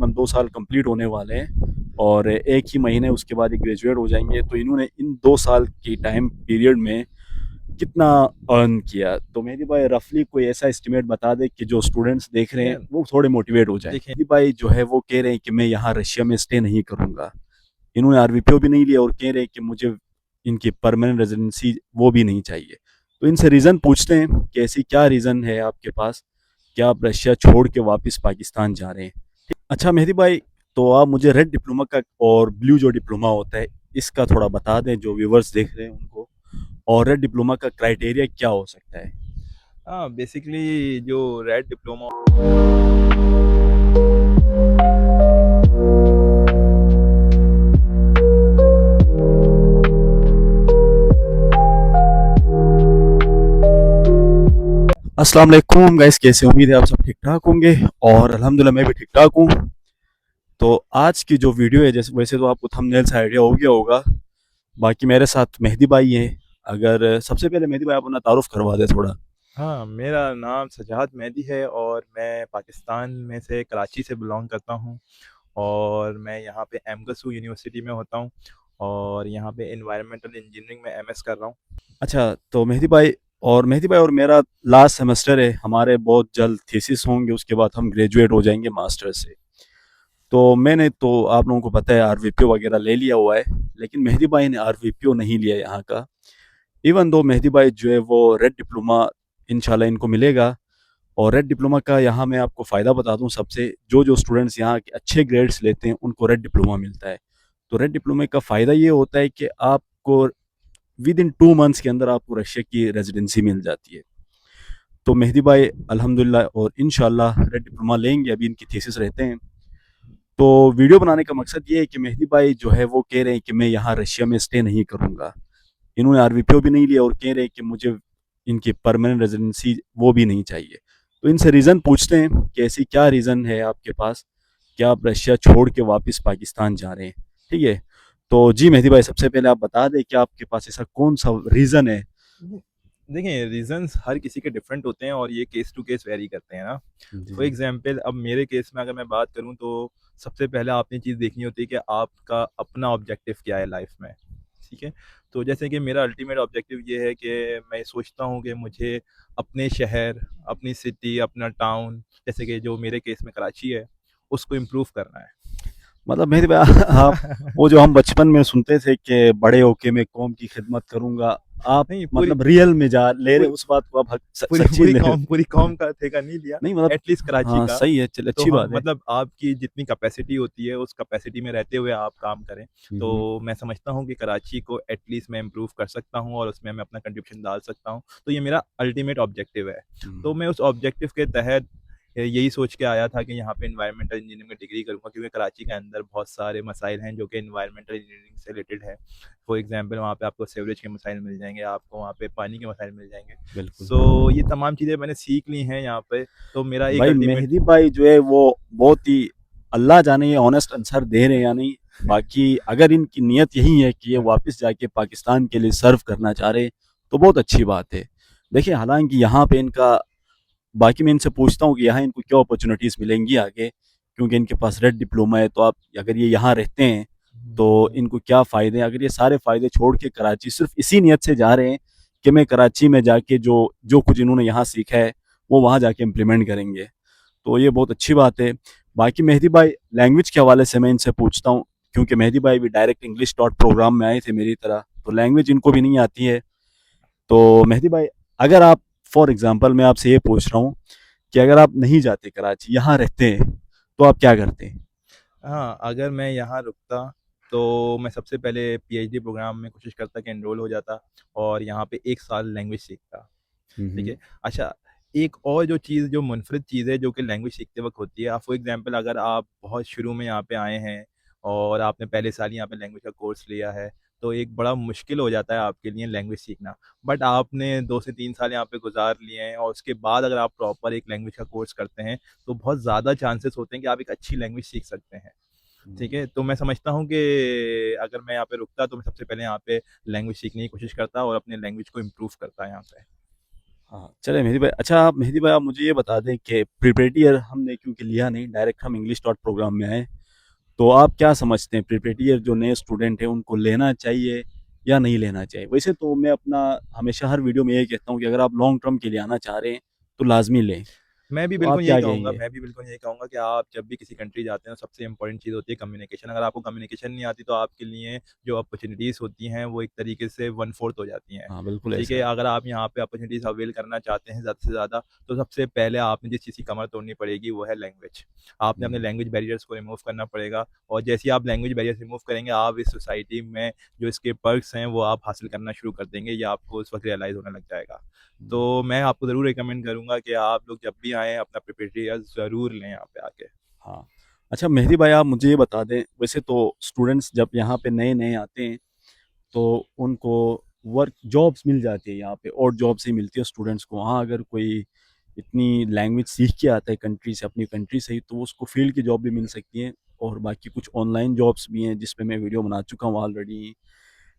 तकरीबन 2 साल कंप्लीट होने वाले हैं और 1 ही महीने उसके बाद ये ग्रेजुएट हो जाएँगे। तो इन्होंने इन 2 साल की टाइम पीरियड में कितना अर्न किया? तो मेहदी भाई रफ़ली कोई ऐसा एस्टिमेट बता दें कि जो स्टूडेंट्स देख रहे हैं देखिए वो थोड़े मोटिवेट हो जाएँ। देखिए मेहदी भाई जो है वो कह रहे हैं कि मैं यहाँ रशिया में स्टे नहीं करूँगा। इन्होंने आरवीपीओ भी नहीं लिया और कह रहे हैं कि मुझे इनकी परमानेंट रेज़िडेंसी वो भी नहीं चाहिए। तो इनसे रीज़न पूछते हैं कि ऐसी क्या रीज़न है आपके पास कि आप रशिया छोड़ के वापस पाकिस्तान जा रहे हैं? अच्छा मेहदी भाई, तो आप मुझे रेड डिप्लोमा का और ब्लू जो डिप्लोमा होता है, इसका थोड़ा बता दें जो व्यूअर्स देख रहे हैं उनको, और रेड डिप्लोमा का क्राइटेरिया क्या हो सकता है? हाँ, बेसिकली जो रेड डिप्लोमा अस्सलाम वालेकुम गाइस, कैसे उम्मीद है आप सब ठीक ठाक होंगे और अल्हम्दुलिल्लाह मैं भी ठीक ठाक हूँ। तो आज की जो वीडियो है, जैसे वैसे तो आपको थंबनेल से आइडिया हो गया होगा, बाकी मेरे साथ मेहदी भाई हैं। अगर सबसे पहले मेहदी भाई आप अपना तारुफ करवा दें थोड़ा। हाँ, मेरा नाम सजाद मेहदी है और मैं पाकिस्तान में से कराची से बिलॉन्ग करता हूँ। और मैं यहाँ पे एमगसू यूनिवर्सिटी में होता हूँ और यहाँ पे एनवायरनमेंटल इंजीनियरिंग में एमएस कर रहा हूँ। अच्छा, तो मेहदी भाई और मेरा लास्ट सेमेस्टर है, हमारे बहुत जल्द थीसिस होंगे, उसके बाद हम ग्रेजुएट हो जाएंगे मास्टर से। तो मैंने तो आप लोगों को पता है आरवीपीओ वगैरह ले लिया हुआ है, लेकिन मेहदी भाई ने आरवीपीओ नहीं लिया यहाँ का। इवन दो मेहदी भाई जो है वो रेड डिप्लोमा इंशाल्लाह इनको मिलेगा। और रेड डिप्लोमा का यहाँ मैं आपको फ़ायदा बता दूँ, सबसे जो जो स्टूडेंट्स यहाँ के अच्छे ग्रेड्स लेते हैं उनको रेड डिप्लोमा मिलता है। तो रेड डिप्लोमे का फ़ायदा ये होता है कि आपको विद इन 2 मंथ्स के अंदर आपको रशिया की रेजिडेंसी मिल जाती है। तो मेहदी भाई अल्हम्दुलिल्लाह और इंशाल्लाह रेड डिप्लोमा लेंगे, अभी इनकी थीसिस रहते हैं। तो वीडियो बनाने का मकसद ये है कि मेहदी भाई जो है वो कह रहे हैं कि मैं यहाँ रशिया में स्टे नहीं करूँगा। इन्होंने आरवीपीओ भी नहीं लिया और कह रहे हैं कि मुझे इनकी परमानेंट रेजिडेंसी वो भी नहीं चाहिए। तो इनसे रीज़न पूछते हैं कि ऐसी क्या रीज़न है आपके पास कि आप रशिया छोड़ के वापस पाकिस्तान जा रहे हैं? ठीक है। तो जी मेहदी भाई, सबसे पहले आप बता दें कि आपके पास ऐसा कौन सा रीज़न है? देखिए, रीज़न्स हर किसी के डिफरेंट होते हैं और ये केस टू केस वेरी करते हैं ना। जी फॉर जी। एग्जांपल अब मेरे केस में अगर मैं बात करूँ तो सबसे पहले आपने चीज़ देखनी होती है कि आपका अपना ऑब्जेक्टिव क्या है लाइफ में। ठीक है? तो जैसे कि मेरा अल्टीमेट ऑब्जेक्टिव ये है कि मैं सोचता हूँ कि मुझे अपने शहर, अपनी सिटी, अपना टाउन, जैसे कि जो मेरे केस में कराची है, उसको इम्प्रूव करना मतलब मेहदी भाई आप, है। वो जो हम बचपन में सुनते थे कि बड़े होके मैं कौम की खिदमत करूँगा, आप नहीं, पूरी मतलब रियल में जा ले रहे पूरी उस बात को, आप पूरी सच्ची पूरी ले रहे हो? कौम पूरी कौम का ठेका नहीं लिया, नहीं मतलब, एटलीस्ट कराची हाँ का। सही है, चल तो अच्छी हम बात है। मतलब आपकी जितनी कैपेसिटी होती है, उस कैपेसिटी में रहते हुए आप काम करें। तो हम्म। मैं समझता हूँ कि कराची को एटलीस्ट मैं इम्प्रूव कर सकता हूँ और उसमें मैं अपना कंट्रीब्यूशन डाल सकता हूँ। तो ये मेरा अल्टीमेट ऑब्जेक्टिव है। तो हम्म। मैं उस ऑब्जेक्टिव के तहत यही सोच के आया था कि यहाँ पे एनवायरमेंटल इंजीनियरिंग में डिग्री करूँगा, क्योंकि कराची के अंदर बहुत सारे मसाइल हैं जो कि एनवायरमेंटल इंजीनियरिंग से रिलेटेड है। फॉर एग्जांपल वहाँ पे आपको सीवरेज के मसाइल मिल जाएँगे, आपको वहाँ पे पानी के मसाइल मिल जाएँगे। बिल्कुल। सो ये तमाम चीज़ें मैंने सीख ली हैं यहाँ पे। तो मेरा एक भाई अल्टीमेट मेहदी भाई जो है वो बहुत ही, अल्लाह जाने ये ऑनेस्ट आंसर दे रहे हैं या नहीं। बाकी अगर इनकी नीयत यही है कि ये वापस जाके पाकिस्तान के लिए सर्व करना चाह रहे हैं, तो बहुत अच्छी बात है। देखिए हालांकि यहाँ पे इनका, बाकी मैं इनसे पूछता हूँ कि यहाँ इनको क्या अपॉर्चुनिटीज़ मिलेंगी आगे, क्योंकि इनके पास रेड डिप्लोमा है। तो आप अगर ये यहाँ रहते हैं तो इनको क्या फ़ायदे हैं? अगर ये सारे फ़ायदे छोड़ के कराची सिर्फ इसी नीयत से जा रहे हैं कि मैं कराची में जाके जो जो कुछ इन्होंने यहाँ सीखा है वो वहाँ जाके इम्प्लीमेंट करेंगे, तो ये बहुत अच्छी बात है। बाकी मेहदी भाई लैंग्वेज के हवाले से मैं इनसे पूछता हूँ, क्योंकि मेहदी भाई भी डायरेक्ट इंग्लिश डॉट प्रोग्राम में आए थे मेरी तरह, तो लैंग्वेज इनको भी नहीं आती है। तो मेहदी भाई, अगर आप, फॉर एग्जांपल मैं आपसे ये पूछ रहा हूँ कि अगर आप नहीं जाते कराची, यहाँ रहते हैं, तो आप क्या करते हैं? हाँ, अगर मैं यहाँ रुकता तो मैं सबसे पहले पीएचडी प्रोग्राम में कोशिश करता कि एनरोल हो जाता और यहाँ पे 1 साल लैंग्वेज सीखता। ठीक हम्म। है? अच्छा, एक और जो चीज़ जो मुनफ़रिद चीज़ है जो कि लैंग्वेज सीखते वक़्त होती है, फॉर एग्ज़ाम्पल अगर आप बहुत शुरू में यहाँ पे आए हैं और आपने पहले साल ही यहाँ पे लैंग्वेज का कोर्स लिया है, तो एक बड़ा मुश्किल हो जाता है आपके लिए लैंग्वेज सीखना। बट आपने 2 से 3 साल यहाँ पे गुज़ार लिए हैं और उसके बाद अगर आप प्रॉपर एक लैंग्वेज का कोर्स करते हैं, तो बहुत ज़्यादा चांसेस होते हैं कि आप एक अच्छी लैंग्वेज सीख सकते हैं। ठीक है? तो मैं समझता हूँ कि अगर मैं यहाँ पे रुकता तो मैं सबसे पहले यहाँ पे लैंग्वेज सीखने की कोशिश करता और अपने लैंग्वेज को इम्प्रूव करता यहाँ पे। हाँ, चलिए मेहदी भाई, अच्छा आप मेहदी भाई आप मुझे ये बता दें कि प्रिपरेटरी ईयर हमने क्योंकि लिया नहीं, डायरेक्ट हम इंग्लिश डॉट प्रोग्राम में आए, तो आप क्या समझते हैं प्रिपरेटरी ईयर जो नए स्टूडेंट हैं उनको लेना चाहिए या नहीं लेना चाहिए? वैसे तो मैं अपना हमेशा हर वीडियो में यही कहता हूँ कि अगर आप लॉन्ग टर्म के लिए आना चाह रहे हैं, तो लाज़मी लें। तो आप क्या कहेंगे? मैं भी बिल्कुल यही कहूँगा कि आप जब भी किसी कंट्री जाते हैं, तो सबसे इम्पोर्टेंट चीज़ होती है कम्युनिकेशन। अगर आपको कम्युनिकेशन नहीं आती, तो आपके लिए जो अपॉर्च्युनिटीज़ होती हैं, वो एक तरीके से वन फोर्थ हो जाती हैं। हाँ, बिल्कुल ठीक ऐसा है? है। अगर आप यहाँ पे अपॉर्च्युनिटीज़ अवेल करना चाहते हैं ज़्यादा से ज़्यादा, तो सबसे पहले आपने जिस चीज़ की कमर तोड़नी पड़ेगी, वो है लैंग्वेज। आपने अपने हुँ, लैंग्वेज बैरियर्स को रिमूव करना पड़ेगा, और जैसे ही आप लैंग्वेज बैरियर्स रिमूव करेंगे, आप इस सोसाइटी में जो इसके पर्क्स हैं, वो आप हासिल करना शुरू कर देंगे। ये आपको उस वक़्त रियलाइज़ होने लग जाएगा। तो हुँ, मैं आपको ज़रूर रिकमेंड करूँगा कि आप लोग जब भी आएँ, अपना प्रिपरेटरी ईयर ज़रूर लें यहाँ पे आके। हाँ। अच्छा मेहदी भाई आप मुझे ये बता दें, वैसे तो स्टूडेंट्स जब यहाँ पे नए-नए आते हैं, तो उनको वर्क जॉब्स मिल जाती है यहाँ पे, और जॉब्स ही मिलती है स्टूडेंट्स को। हाँ, अगर कोई इतनी लैंग्वेज सीख के आता है कंट्री से, अपनी कंट्री से ही, तो उसको फील्ड की जॉब भी मिल सकती है, और बाकी कुछ ऑनलाइन जॉब्स भी हैं जिस पे मैं वीडियो बना चुका हूँ ऑलरेडी।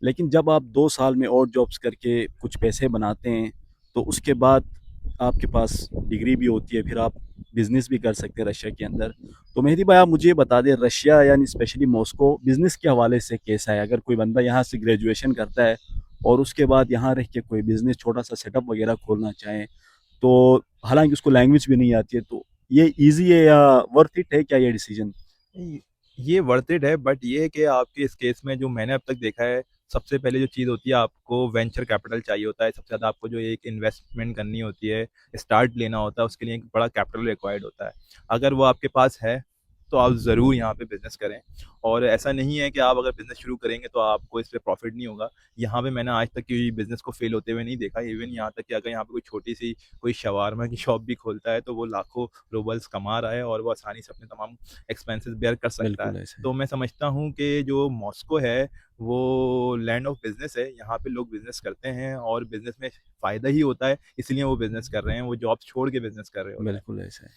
लेकिन जब आप 2 साल में और जॉब्स करके कुछ पैसे बनाते हैं, तो उसके बाद आपके पास डिग्री भी होती है, फिर आप बिज़नेस भी कर सकते हैं रशिया के अंदर। तो मेहदी भाई आप मुझे ये बता दें, रशिया यानी स्पेशली मॉस्को बिज़नेस के हवाले से कैसा है? अगर कोई बंदा यहाँ से ग्रेजुएशन करता है और उसके बाद यहाँ रह के कोई बिज़नेस छोटा-सा सेटअप वगैरह खोलना चाहे, तो हालाँकि उसको लैंग्वेज भी नहीं आती है, तो ये ईज़ी है या वर्थ इट है क्या ये डिसीज़न? ये ये वर्थ इट है, बट ये है कि आपके इस केस में जो मैंने अब तक देखा है, सबसे पहले जो चीज़ होती है, आपको वेंचर कैपिटल चाहिए होता है। सबसे ज़्यादा आपको जो एक इन्वेस्टमेंट करनी होती है, स्टार्ट लेना होता है, उसके लिए एक बड़ा कैपिटल रिक्वायर्ड होता है। अगर वो आपके पास है, तो आप ज़रूर यहाँ पे बिज़नेस करें। और ऐसा नहीं है कि आप अगर बिज़नेस शुरू करेंगे तो आपको इस पे प्रॉफ़िट नहीं होगा। यहाँ पे मैंने आज तक किसी बिज़नेस को फ़ेल होते हुए नहीं देखा। इवन यहाँ तक कि अगर यहाँ पे कोई छोटी-सी कोई शवारमा की शॉप भी खोलता है, तो वो लाखों रूबल्स कमा रहा है, और वो आसानी से अपने तमाम एक्सपेंसेस बेयर कर सकता है। बिल्कुल ऐसा है। तो मैं समझता हूँ कि जो मॉस्को है, वो लैंड ऑफ बिज़नेस है। यहाँ पे लोग बिज़नेस करते हैं, और बिज़नेस में फ़ायदा ही होता है, इसलिए वो बिज़नेस कर रहे हैं। वो जॉब छोड़ के बिज़नेस कर रहे होते हैं। बिल्कुल ऐसा है।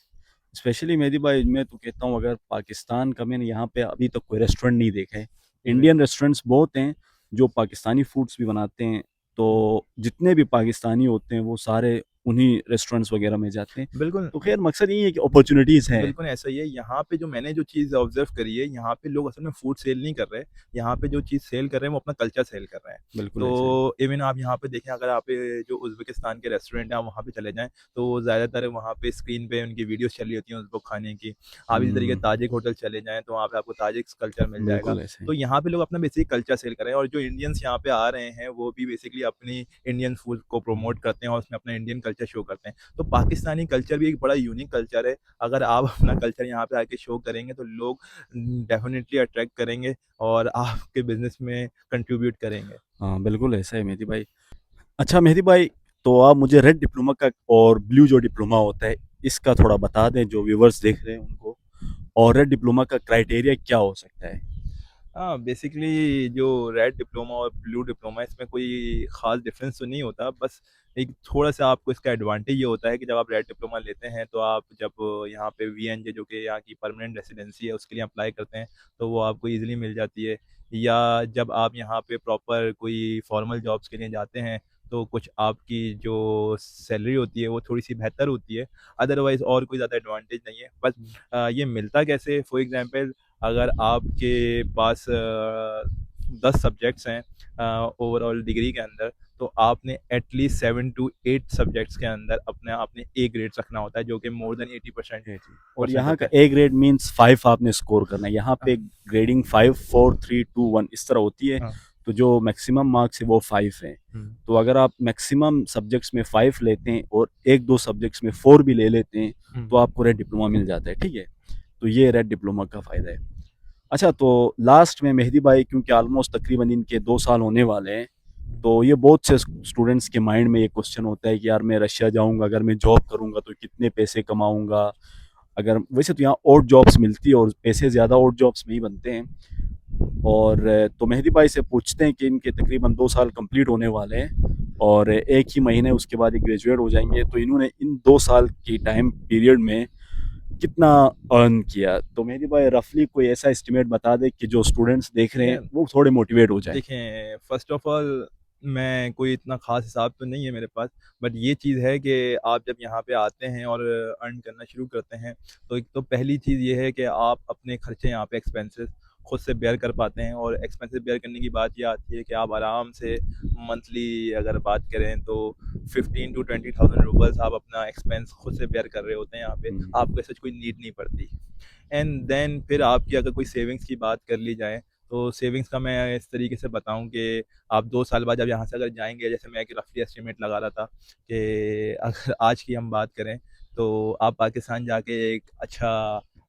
स्पेशली मेहदी भाई मैं तो कहता हूँ, अगर पाकिस्तान का मैंने यहाँ पे अभी तक कोई रेस्टोरेंट नहीं देखा है। इवन इंडियन रेस्टोरेंट्स बहुत हैं जो पाकिस्तानी फूड्स भी बनाते हैं, तो जितने भी पाकिस्तानी होते हैं वो सारे उन्हीं रेस्टोरेंट्स वगैरह में जाते हैं। बिल्कुल। तो खैर मकसद यही है कि अपॉर्चुनिटीज़ हैं। बिल्कुल ऐसा ही है। यहाँ पे जो मैंने जो चीज़ ऑब्ज़र्व करी है, यहाँ पे लोग असल में फूड सेल नहीं कर रहे। यहाँ पे जो चीज़ सेल कर रहे हैं, वो अपना कल्चर सेल कर रहे हैं। बिल्कुल ऐसा है। तो इवन आप यहाँ पे देखें, अगर आप जो उज़्बेकिस्तान के रेस्टोरेंट हैं, आप वहाँ पे चले जाएँ, तो ज़्यादातर वहाँ पे स्क्रीन पे उनकी वीडियोज़ चल रही होती हैं उज़्बेक खाने की। आप इसी तरीके हुँ, ताजिक होटल चले जाएँ, तो वहाँ पे आपको ताजिक कल्चर मिल जाएगा। बिल्कुल ऐसा है। तो यहाँ पे लोग अपना बेसिक कल्चर सेल कर रहे हैं, और जो इंडियंस यहाँ पे आ रहे हैं, वो भी बेसिकली अपनी इंडियन फूड को प्रमोट करते हैं, और उसमें अपना इंडियन कल्चर शो करते हैं। तो पाकिस्तानी कल्चर भी एक बड़ा यूनिक कल्चर है। अगर आप अपना कल्चर यहाँ पे आके शो करेंगे, तो लोग डेफ़िनिटली अट्रैक्ट करेंगे, और आपके बिज़नेस में कंट्रीब्यूट करेंगे। हाँ, बिल्कुल ऐसा है मेहदी भाई। अच्छा मेहदी भाई, तो आप मुझे रेड डिप्लोमा का और ब्लू जो डिप्लोमा होता है, इसका थोड़ा बता दें जो व्यूअर्स देख रहे हैं उनको, और रेड डिप्लोमा का क्राइटेरिया क्या हो सकता है? हाँ, बेसिकली जो रेड डिप्लोमा और ब्लू डिप्लोमा, इसमें कोई ख़ास डिफ़रेंस तो नहीं होता। बस एक थोड़ा-सा आपको इसका एडवांटेज ये होता है कि जब आप रेड डिप्लोमा लेते हैं, तो आप जब यहाँ पे वीएनजे, जो कि यहाँ की परमानेंट रेज़िडेंसी है, उसके लिए अप्लाई करते हैं, तो वो आपको ईज़िली मिल जाती है। या जब आप यहाँ पे प्रॉपर कोई फ़ॉर्मल जॉब्स के लिए जाते हैं, तो कुछ आपकी जो सैलरी होती है, वो थोड़ी-सी बेहतर होती है। अदरवाइज़ और कोई ज़्यादा एडवांटेज नहीं है। बस ये मिलता कैसे, फॉर एग्ज़ाम्पल, अगर आपके पास 10 सब्जेक्ट्स हैं ओवरऑल डिग्री के अंदर, तो आपने एटलीस्ट 7 टू 8 सब्जेक्ट्स के अंदर अपने आपने ए ग्रेड्स रखना होता है, जो कि मोर देन 80% जी, जी। और परसेंट यहाँ होता का है। ए ग्रेड मीन्स 5 आपने स्कोर करना है। यहाँ हाँ, पे ग्रेडिंग 5, 4, 3, 2, 1 इस तरह होती है। हाँ, तो जो मैक्सिमम मार्क्स है वो 5 हैं। हुँ, तो अगर आप मैक्सिमम सब्जेक्ट्स में 5 लेते हैं और 1-2 सब्जेक्ट्स में 4 भी ले लेते हैं, हुँ। तो आपको रेड डिप्लोमा मिल जाता है, ठीक है? तो ये रेड डिप्लोमा का फ़ायदा है। अच्छा तो लास्ट में मेहदी भाई, क्योंकि ऑलमोस्ट तकरीबन इनके 2 साल होने वाले हैं, तो ये बहुत से स्टूडेंट्स के माइंड में ये क्वेश्चन होता है कि यार मैं रशिया जाऊँगा, अगर मैं जॉब करूँगा तो कितने पैसे कमाऊँगा? अगर वैसे तो यहाँ और जॉब्स मिलती है और पैसे ज़्यादा और जॉब्स में ही बनते हैं। और तो मेहदी भाई से पूछते हैं कि इनके तकरीबन 2 साल कंप्लीट होने वाले हैं और 1 ही महीने उसके बाद ये ग्रेजुएट हो जाएँगे। तो इन्होंने इन 2 साल की टाइम पीरियड में कितना अर्न किया? तो मेहदी भाई रफ़ली कोई ऐसा एस्टिमेट बता दें कि जो स्टूडेंट्स देख रहे हैं देखें वो थोड़े मोटिवेट हो जाएँ। देखें फ़र्स्ट ऑफ ऑल, मैं कोई इतना ख़ास हिसाब तो नहीं है मेरे पास, बट ये चीज़ है कि आप जब यहाँ पे आते हैं और अर्न करना शुरू करते हैं, तो एक तो पहली चीज़ ये है कि आप अपने खर्चे यहाँ पे एक्सपेंसेस खुद से बेयर कर पाते हैं। और एक्सपेंसेस बेयर करने की बात ये आती है कि आप आराम से मंथली अगर बात करें तो 15 टू 20,000 रुपीज़ आप अपना एक्सपेंस खुद से बेयर कर रहे होते हैं यहाँ पे, आपको ऐसा कोई नीड नहीं पड़ती। एंड देन फिर आपकी अगर कोई सेविंग्स की बात कर ली जाए, तो सेविंग्स का मैं इस तरीके से बताऊं कि आप 2 साल बाद जब यहाँ से अगर जाएंगे, जैसे मैं एक रफली एस्टिमेट लगा रहा था कि अगर आज की हम बात करें तो आप पाकिस्तान जाके एक अच्छा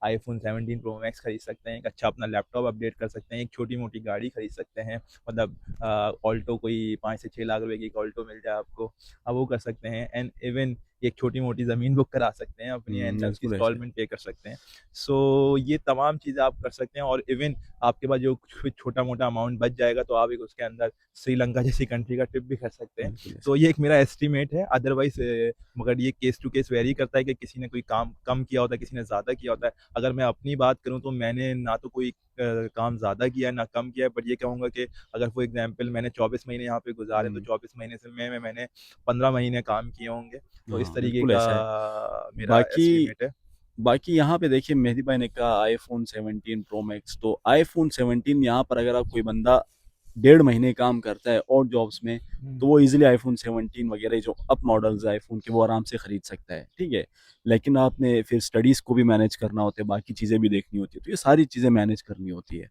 आईफोन 17 प्रो मैक्स खरीद सकते हैं, एक अच्छा अपना लैपटॉप अपडेट कर सकते हैं, एक छोटी मोटी गाड़ी खरीद सकते हैं, मतलब ऑल्टो कोई 5 से 6 लाख रुपए की एक ऑल्टो मिल जाए आपको, आप वो कर सकते हैं। एंड इवन एक छोटी मोटी ज़मीन बुक करा सकते हैं अपनी, एंड उसकी बिल्कुल ऐसे। इंस्टॉलमेंट पे कर सकते हैं। सो ये तमाम चीज़ें आप कर सकते हैं। और इवन आपके पास जो छोटा मोटा अमाउंट बच जाएगा तो आप एक उसके अंदर श्रीलंका जैसी कंट्री का ट्रिप भी कर सकते हैं। बिल्कुल ऐसे। तो ये एक मेरा एस्टिमेट है, अदरवाइज मगर ये केस टू केस वेरी करता है कि किसी ने कोई काम कम किया होता है, किसी ने ज़्यादा किया होता है। अगर मैं अपनी बात करूँ तो मैंने ना तो कोई काम ज़्यादा किया है ना कम किया है, बट ये कहूँगा कि अगर फॉर एग्जांपल मैंने 24 महीने यहाँ पे गुजारे तो हुँ। 24 महीने से मैंने 15 महीने काम किए होंगे। तो इस हाँ, तरीके बिल्कुल का ऐसा है। मेरा बाकी एस्टिमेट है। बाकी यहाँ पे देखिए मेहदी भाई ने कहा आईफ़ोन 17 प्रो मैक्स, तो आईफ़ोन 17 यहाँ पर अगर आप कोई बंदा 1.5 महीने काम करता है और जॉब्स में, तो वो ईज़िली आईफ़ोन 17 वगैरह जो अप मॉडल्स हैं आईफ़ोन के वो आराम से खरीद सकता है, ठीक है? लेकिन आपने फिर स्टडीज़ को भी मैनेज करना होता है, बाकी चीज़ें भी देखनी होती है, तो ये सारी चीज़ें मैनेज करनी होती है।